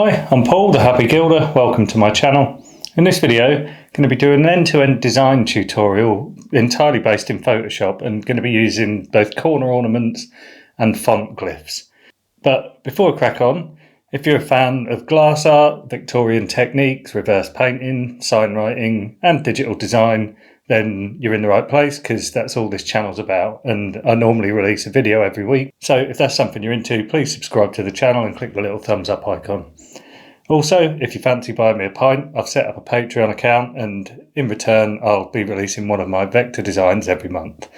Hi, I'm Paul, the Happy Gilder. Welcome to my channel. In this video, I'm going to be doing an end-to-end design tutorial entirely based in Photoshop and going to be using both corner ornaments and font glyphs. But before I crack on, if you're a fan of glass art, Victorian techniques, reverse painting, sign writing and digital design, then you're in the right place because that's all this channel's about, and I normally release a video every week. So if that's something you're into, please subscribe to the channel and click the little thumbs up icon. Also, if you fancy buying me a pint, I've set up a Patreon account and in return I'll be releasing one of my vector designs every month.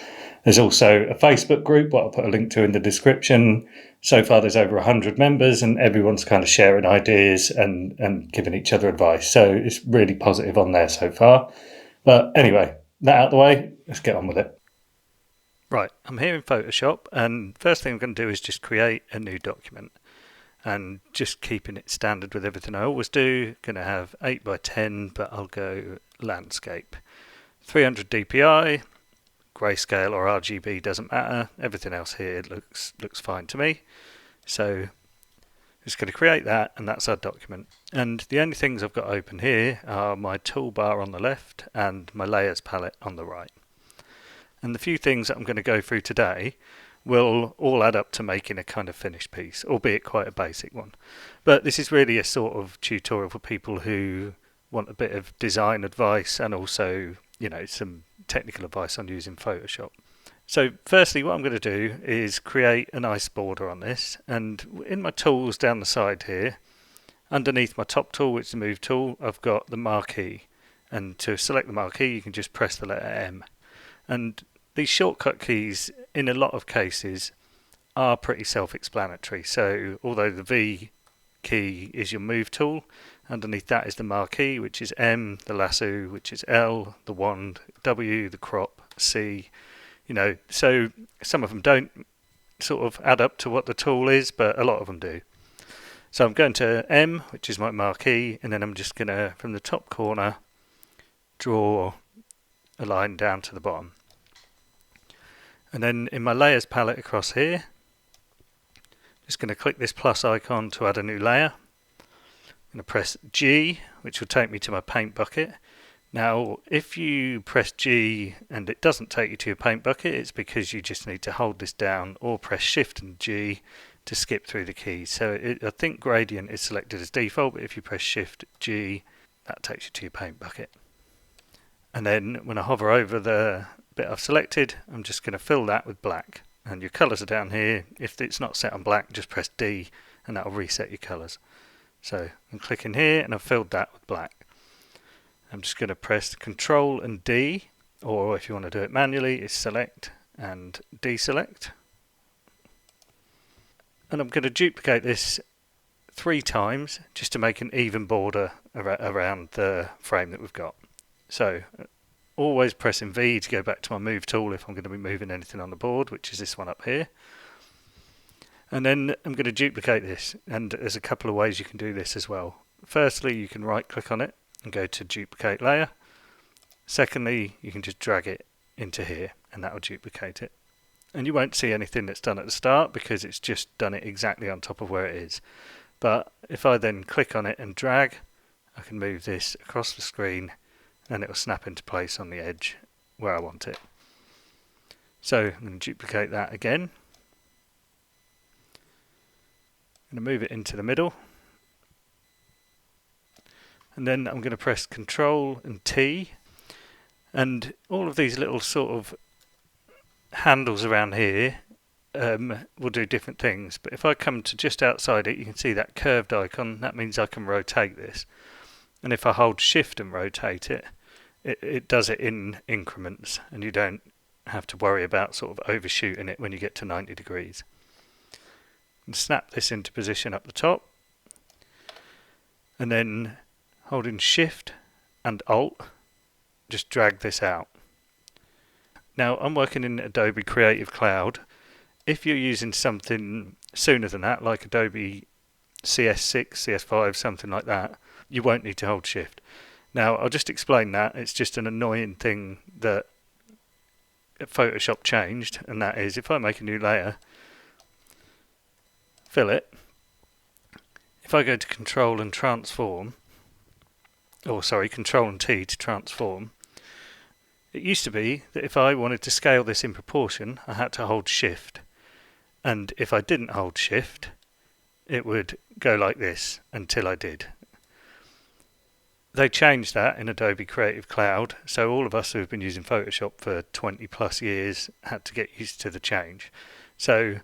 There's also a Facebook group, what I'll put a link to in the description. So far there's over 100 members and everyone's kind of sharing ideas and giving each other advice. So it's really positive on there so far. But anyway, that out of the way, let's get on with it. Right, I'm here in Photoshop and first thing I'm going to do is just create a new document. And just keeping it standard with everything I always do. Going to have 8 by 10, but I'll go landscape. 300 dpi, grayscale or RGB doesn't matter. Everything else here looks fine to me. So just going to create that, and that's our document. And the only things I've got open here are my toolbar on the left and my layers palette on the right. And the few things that I'm going to go through today will all add up to making a kind of finished piece, albeit quite a basic one. But this is really a sort of tutorial for people who want a bit of design advice and also, some technical advice on using Photoshop. So firstly, what I'm going to do is create a nice border on this, and in my tools down the side here, underneath my top tool, which is the move tool, I've got the marquee, and to select the marquee you can just press the letter M. And these shortcut keys, in a lot of cases, are pretty self-explanatory. So although the V key is your move tool, underneath that is the marquee, which is M, the lasso, which is L, the wand, W, the crop, C. So some of them don't sort of add up to what the tool is, but a lot of them do. So I'm going to M, which is my marquee, and then I'm just going to, from the top corner, draw a line down to the bottom. And then in my layers palette across here, just going to click this plus icon to add a new layer. I'm going to press G, which will take me to my paint bucket. Now, if you press G and it doesn't take you to your paint bucket, it's because you just need to hold this down or press Shift and G to skip through the keys. So I think gradient is selected as default, but if you press Shift G, that takes you to your paint bucket. And then when I hover over the bit I've selected, I'm just going to fill that with black. And your colours are down here. If it's not set on black, just press D and that'll reset your colours. So I'm clicking here and I've filled that with black. I'm just going to press Control and D, or if you want to do it manually, it's select and deselect. And I'm going to duplicate this 3 times just to make an even border around the frame that we've got. So always pressing V to go back to my move tool if I'm going to be moving anything on the board, which is this one up here. And then I'm going to duplicate this, and there's a couple of ways you can do this as well. Firstly, you can right click on it and go to duplicate layer. Secondly, you can just drag it into here and that will duplicate it. And you won't see anything that's done at the start because it's just done it exactly on top of where it is. But if I then click on it and drag, I can move this across the screen and it will snap into place on the edge where I want it. So I'm going to duplicate that again. I'm going to move it into the middle. And then I'm going to press Control and T. And all of these little sort of handles around here will do different things. But if I come to just outside it, you can see that curved icon. That means I can rotate this. And if I hold Shift and rotate it, it does it in increments, and you don't have to worry about sort of overshooting it when you get to 90 degrees. And snap this into position up the top, and then holding Shift and Alt, just drag this out. Now I'm working in Adobe Creative Cloud. If you're using something sooner than that, like Adobe CS6, CS5, something like that, you won't need to hold Shift. Now I'll just explain that. It's just an annoying thing that Photoshop changed, and that is if I make a new layer, fill it, if I go to Control and Transform, or sorry, Control and T to transform, it used to be that if I wanted to scale this in proportion, I had to hold Shift. And if I didn't hold Shift, it would go like this until I did. They changed that in Adobe Creative Cloud, so all of us who have been using Photoshop for 20 plus years had to get used to the change. So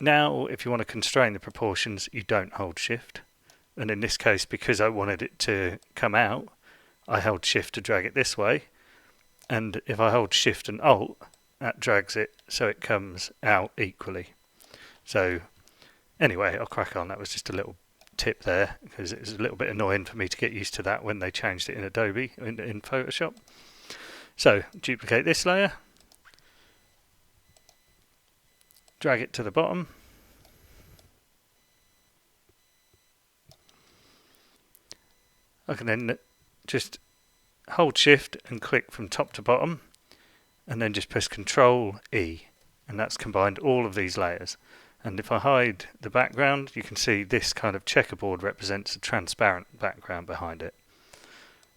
now if you want to constrain the proportions, you don't hold Shift. And in this case, because I wanted it to come out, I held Shift to drag it this way. And if I hold Shift and Alt, that drags it so it comes out equally. So anyway, I'll crack on. That was just a little tip there, because it was a little bit annoying for me to get used to that when they changed it in Adobe, in Photoshop. So duplicate this layer, drag it to the bottom, I can then just hold Shift and click from top to bottom, and then just press Control E, and that's combined all of these layers. And if I hide the background, you can see this kind of checkerboard represents a transparent background behind it.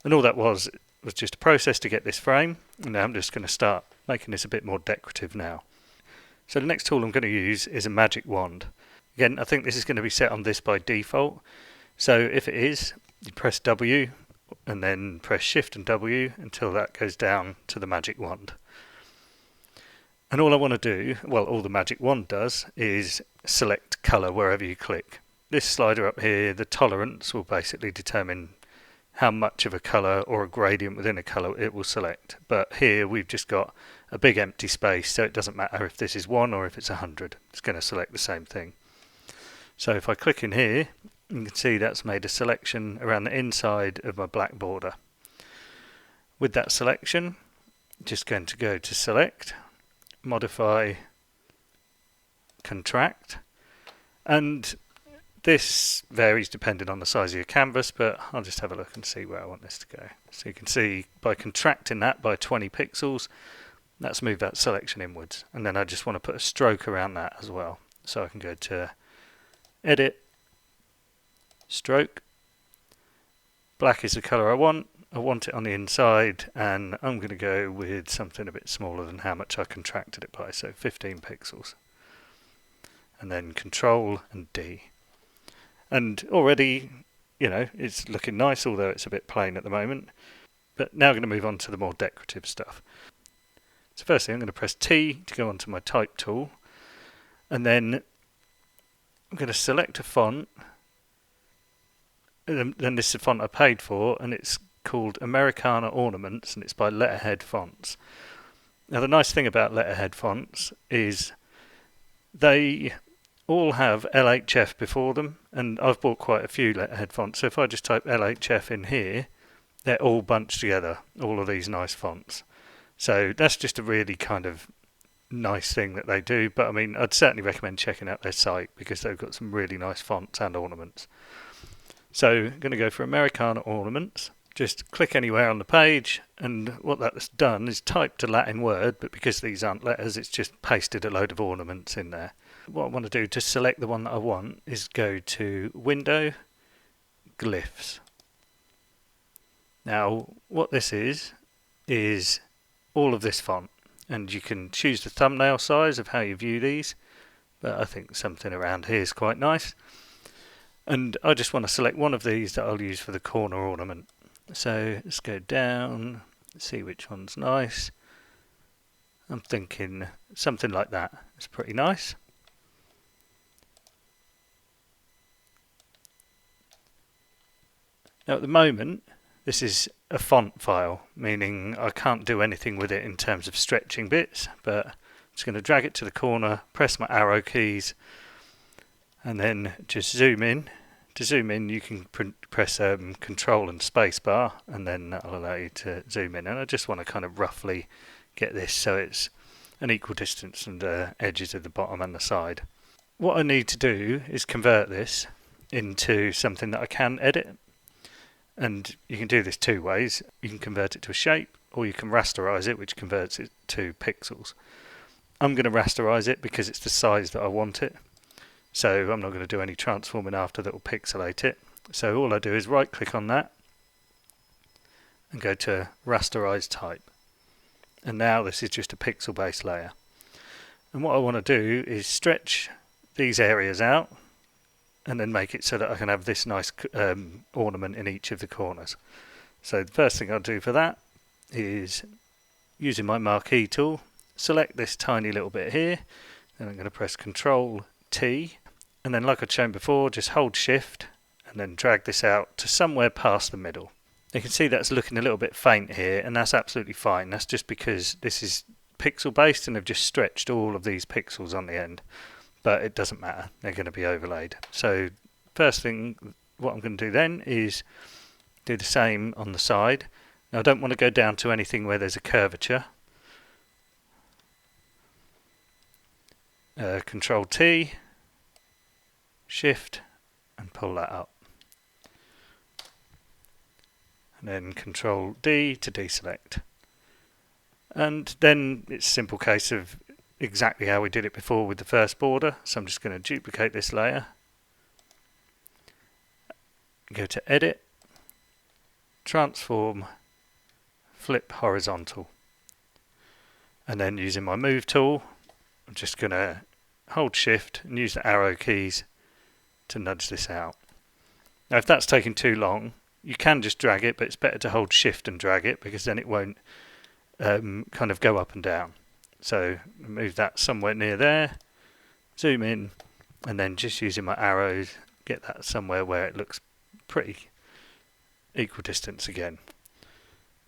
And all that was just a process to get this frame, and now I'm just going to start making this a bit more decorative now. So the next tool I'm going to use is a magic wand. Again, I think this is going to be set on this by default. So if it is, you press W and then press Shift and W until that goes down to the magic wand. And all I want to do, well, all the magic wand does is select colour wherever you click. This slider up here, the tolerance, will basically determine how much of a colour or a gradient within a colour it will select. But here we've just got a big empty space, so it doesn't matter if this is 1 or if it's 100. It's going to select the same thing. So if I click in here, you can see that's made a selection around the inside of my black border. With that selection, just going to go to Select, Modify, Contract, and this varies depending on the size of your canvas, but I'll just have a look and see where I want this to go. So you can see by contracting that by 20 pixels, that's moved that selection inwards, and then I just want to put a stroke around that as well. So I can go to Edit, Stroke, black is the colour I want it on the inside, and I'm going to go with something a bit smaller than how much I contracted it by, so 15 pixels. And then Control and D. And already, you know, it's looking nice, although it's a bit plain at the moment. But now I'm going to move on to the more decorative stuff. So firstly, I'm going to press T to go onto my Type tool, and then I'm going to select a font. Then this is the font I paid for, and it's called Americana Ornaments, and it's by Letterhead Fonts. Now the nice thing about Letterhead Fonts is they all have LHF before them, and I've bought quite a few Letterhead fonts, so if I just type LHF in here, they're all bunched together, all of these nice fonts. So that's just a really kind of nice thing that they do, but I mean, I'd certainly recommend checking out their site because they've got some really nice fonts and ornaments. So I'm going to go for Americana Ornaments, just click anywhere on the page, and what that's done is typed a Latin word, but because these aren't letters, it's just pasted a load of ornaments in there. What I want to do to select the one that I want is go to Window, Glyphs. Now what this is all of this font, and you can choose the thumbnail size of how you view these, but I think something around here is quite nice. And I just want to select one of these that I'll use for the corner ornament. So let's go down, see which one's nice. I'm thinking something like that. It's pretty nice. Now at the moment, this is a font file, meaning I can't do anything with it in terms of stretching bits, but I'm just going to drag it to the corner, press my arrow keys, and then just zoom in. To zoom in, you can press Control and Space bar, and then that'll allow you to zoom in. And I just want to kind of roughly get this so it's an equal distance from the edges of the bottom and the side. What I need to do is convert this into something that I can edit. And you can do this two ways. You can convert it to a shape, or you can rasterize it, which converts it to pixels. I'm going to rasterize it because it's the size that I want it. so I'm not going to do any transforming after that will pixelate it. So all I do is right click on that and go to rasterize type, and now this is just a pixel based layer. And what I want to do is stretch these areas out and then make it so that I can have this nice ornament in each of the corners. So the first thing I'll do for that is, using my marquee tool, select this tiny little bit here, then I'm going to press Ctrl T, and then like I'd shown before, just hold Shift and then drag this out to somewhere past the middle. You can see that's looking a little bit faint here, and that's absolutely fine. That's just because this is pixel based and I've just stretched all of these pixels on the end, but it doesn't matter, they're going to be overlaid. So first thing, what I'm going to do then is do the same on the side. Now I don't want to go down to anything where there's a curvature. Control T, Shift, and pull that up. And then Control D to deselect. And then it's a simple case of exactly how we did it before with the first border. So I'm just going to duplicate this layer, go to Edit, Transform, Flip Horizontal, and then using my Move tool, I'm just going to hold Shift and use the arrow keys to nudge this out. Now if that's taking too long, you can just drag it, but it's better to hold Shift and drag it, because then it won't kind of go up and down. So move that somewhere near there, zoom in, and then just using my arrows, get that somewhere where it looks pretty equal distance again.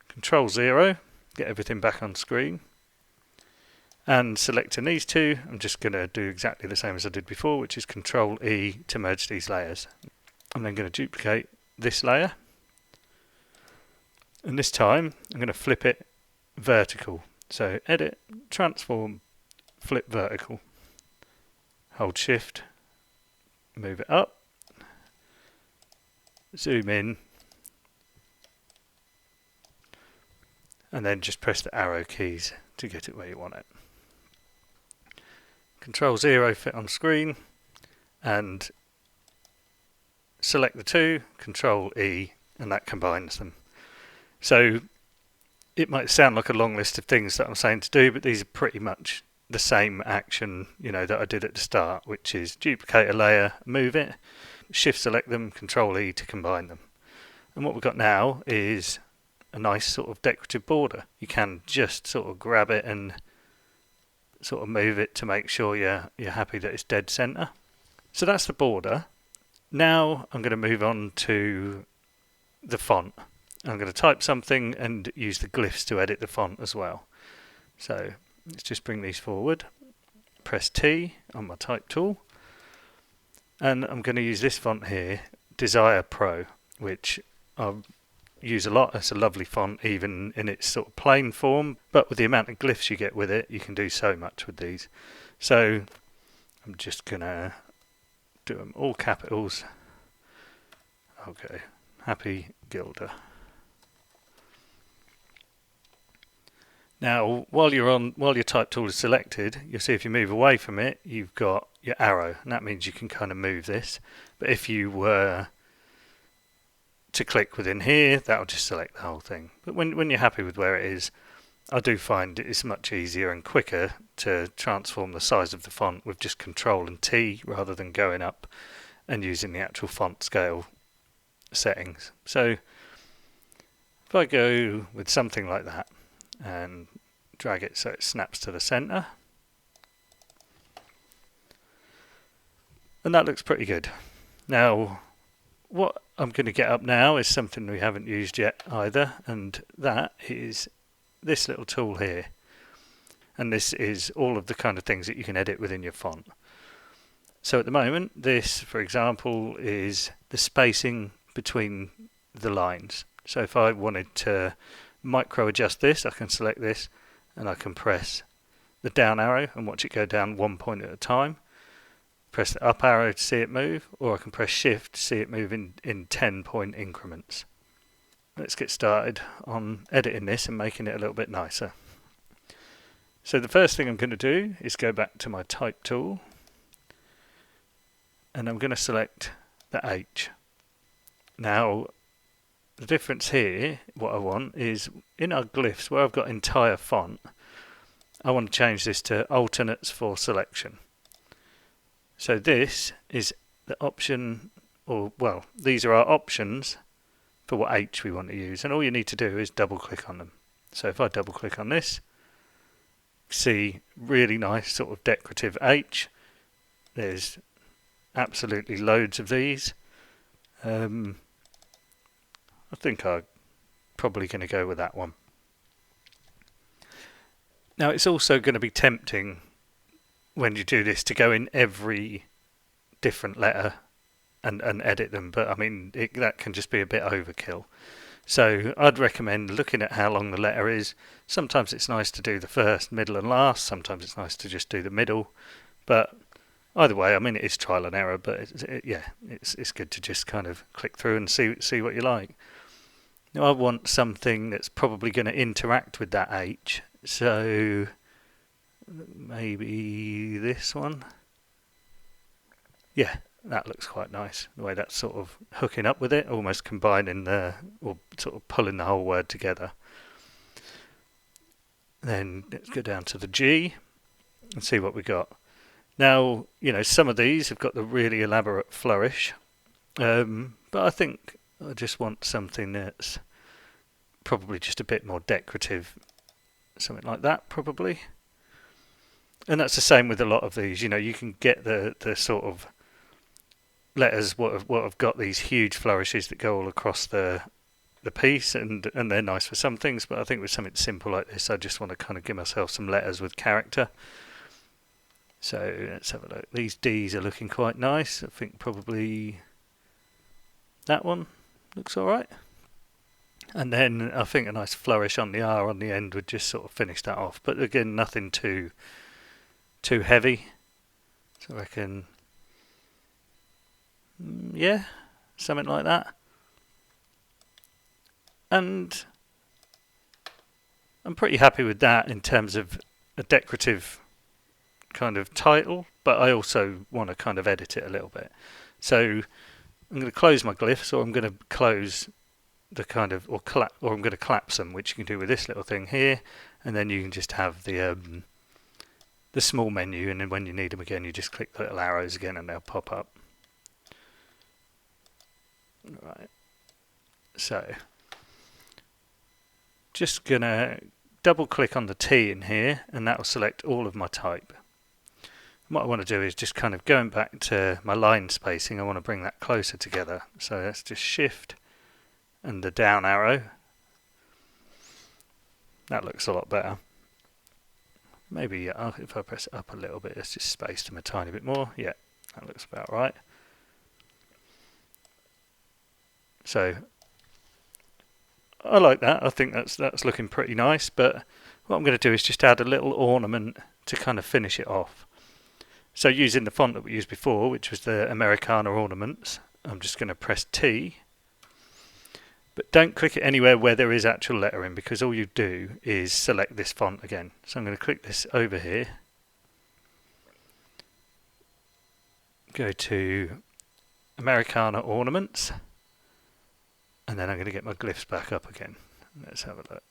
Control 0, get everything back on screen. And selecting these two, I'm just going to do exactly the same as I did before, which is Control E to merge these layers. I'm then going to duplicate this layer, and this time I'm going to flip it vertical. So Edit, Transform, Flip Vertical. Hold Shift, move it up, zoom in, and then just press the arrow keys to get it where you want it. Control 0, fit on screen, and select the two, Control E, and that combines them. So it might sound like a long list of things that I'm saying to do, but these are pretty much the same action, that I did at the start, which is duplicate a layer, move it, shift select them, Control E to combine them. And what we've got now is a nice sort of decorative border. You can just sort of grab it and sort of move it to make sure you're happy that it's dead center. So that's the border. Now I'm going to move on to the font. I'm going to type something and use the glyphs to edit the font as well. So let's just bring these forward. Press T on my type tool. And I'm going to use this font here, Desire Pro, which I use a lot. It's a lovely font even in its sort of plain form, but with the amount of glyphs you get with it, you can do so much with these. So I'm just going to do them all capitals. Okay, Happy Gilder. Now, while your type tool is selected, you'll see if you move away from it, you've got your arrow, and that means you can kind of move this. But if you were to click within here, that'll just select the whole thing. But when you're happy with where it is, I do find it's much easier and quicker to transform the size of the font with just Control and T rather than going up and using the actual font scale settings. So if I go with something like that and drag it so it snaps to the center, and that looks pretty good. Now what I'm going to get up now is something we haven't used yet either, and that is this little tool here. And this is all of the kind of things that you can edit within your font. So at the moment, this, for example, is the spacing between the lines. So if I wanted to micro adjust this, I can select this and I can press the down arrow and watch it go down 1 point at a time. Press the up arrow to see it move, or I can press Shift to see it move in 10-point increments. Let's get started on editing this and making it a little bit nicer. So the first thing I'm going to do is go back to my type tool, and I'm going to select the H. Now the difference here, what I want is in our glyphs where I've got entire font, I want to change this to alternates for selection. So this is the option, or well, these are our options for what H we want to use, and all you need to do is double click on them. So if I double click on this, see really nice sort of decorative H. There's absolutely loads of these. I think I'm probably going to go with that one. Now it's also going to be tempting when you do this to go in every different letter and edit them, but I mean that can just be a bit overkill. So I'd recommend looking at how long the letter is. Sometimes it's nice to do the first, middle and last, sometimes it's nice to just do the middle, but either way, I mean it is trial and error, but it's good to just kind of click through and see what you like. Now I want something that's probably going to interact with that H, so maybe this one. Yeah, that looks quite nice, the way that's sort of hooking up with it, almost combining or sort of pulling the whole word together. Then let's go down to the G and see what we got. Now, you know, some of these have got the really elaborate flourish, but I think I just want something that's probably just a bit more decorative, something like that probably. And that's the same with a lot of these. You know, you can get the sort of letters what have got these huge flourishes that go all across the piece, and they're nice for some things, but I think with something simple like this I just want to kind of give myself some letters with character. So let's have a look. These D's are looking quite nice. I think probably that one looks alright. And then I think a nice flourish on the R on the end would just sort of finish that off, but again nothing too heavy. So I reckon yeah, something like that. And I'm pretty happy with that in terms of a decorative kind of title, but I also want to kind of edit it a little bit. So I'm going to close my glyphs, or I'm going to close the kind of, or I'm going to collapse them, which you can do with this little thing here, and then you can just have the small menu, and then when you need them again you just click the little arrows again and they'll pop up. Right, so just gonna double click on the T in here and that will select all of my type. And what I want to do is just kind of going back to my line spacing, I want to bring that closer together, so let's just shift and the down arrow. That looks a lot better. Maybe if I press up a little bit, let's just space them a tiny bit more. Yeah, that looks about right. So I like that. I think that's looking pretty nice, but what I'm going to do is just add a little ornament to kind of finish it off. So using the font that we used before, which was the Americana Ornaments, I'm just going to press T, but don't click it anywhere where there is actual lettering, because all you do is select this font again. So I'm going to click this over here, go to Americana Ornaments, and then I'm going to get my glyphs back up again. Let's have a look.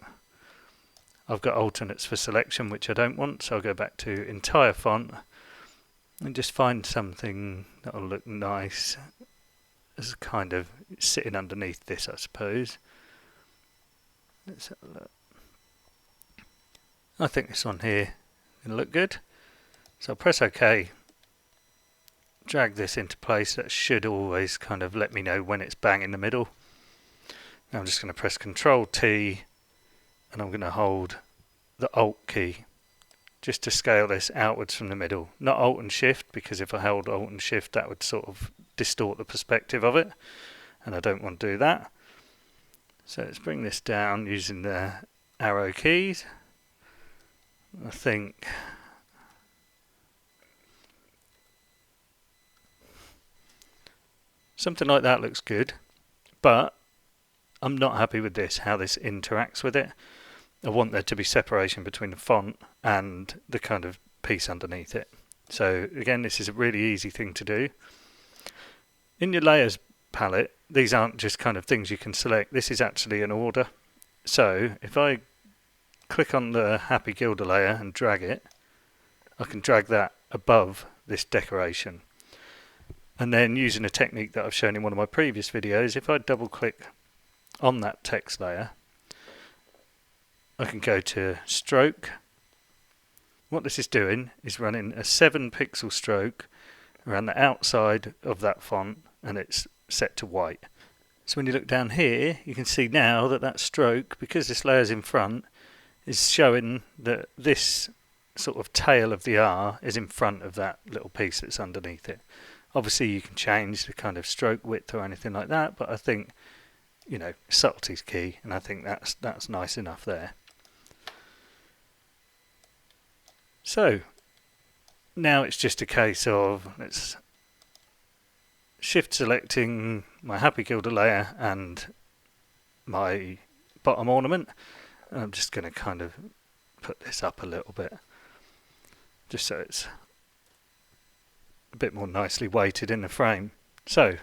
I've got alternates for selection, which I don't want, so I'll go back to entire font and just find something that'll look nice as kind of sitting underneath this, I suppose. Let's have a look. I think this one here will look good. So I'll press OK, drag this into place. That should always kind of let me know when it's bang in the middle. Now I'm just going to press Ctrl T and I'm going to hold the Alt key just to scale this outwards from the middle. Not Alt and Shift, because if I held Alt and Shift that would sort of distort the perspective of it, and I don't want to do that. So let's bring this down using the arrow keys. I think something like that looks good, but I'm not happy with this, how this interacts with it. I want there to be separation between the font and the kind of piece underneath it. So again, this is a really easy thing to do. In your layers palette, these aren't just kind of things you can select. This is actually an order. So if I click on the Happy Gilder layer and drag it, I can drag that above this decoration. And then using a technique that I've shown in one of my previous videos, if I double click on that text layer, I can go to stroke. What this is doing is running a 7 pixel stroke around the outside of that font, and it's set to white. So when you look down here, you can see now that that stroke, because this layer's in front, is showing that this sort of tail of the R is in front of that little piece that's underneath it. Obviously you can change the kind of stroke width or anything like that, but I think, you know, subtlety's key, and I think that's nice enough there. So now it's just a case of let's shift selecting my Happy Gilder layer and my bottom ornament. And I'm just going to kind of put this up a little bit, just so it's a bit more nicely weighted in the frame. So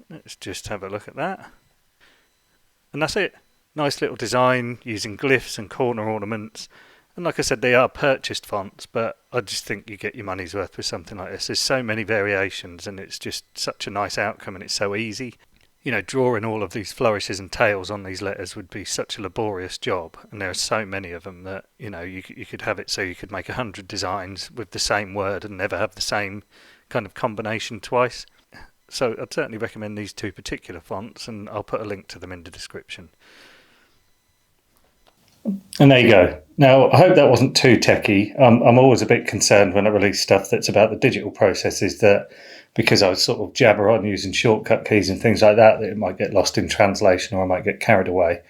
let's just have a look at that. And that's it. Nice little design using glyphs and corner ornaments. And like I said, they are purchased fonts, but I just think you get your money's worth with something like this. There's so many variations, and it's just such a nice outcome, and it's so easy. You know, drawing all of these flourishes and tails on these letters would be such a laborious job, and there are so many of them that, you know, you could have it so you could make 100 designs with the same word and never have the same kind of combination twice. So I'd certainly recommend these two particular fonts, and I'll put a link to them in the description. And there you go. Now, I hope that wasn't too techy. I'm always a bit concerned when I release stuff that's about the digital processes, that because I sort of jabber on using shortcut keys and things like that, that it might get lost in translation or I might get carried away.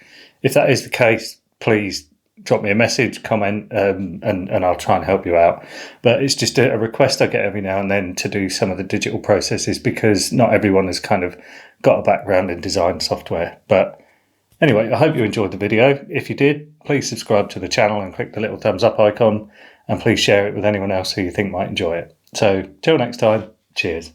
If that is the case, please drop me a message, comment, and I'll try and help you out. But it's just a request I get every now and then to do some of the digital processes, because not everyone has kind of got a background in design software. But anyway, I hope you enjoyed the video. If you did, please subscribe to the channel and click the little thumbs up icon, and please share it with anyone else who you think might enjoy it. So till next time, cheers.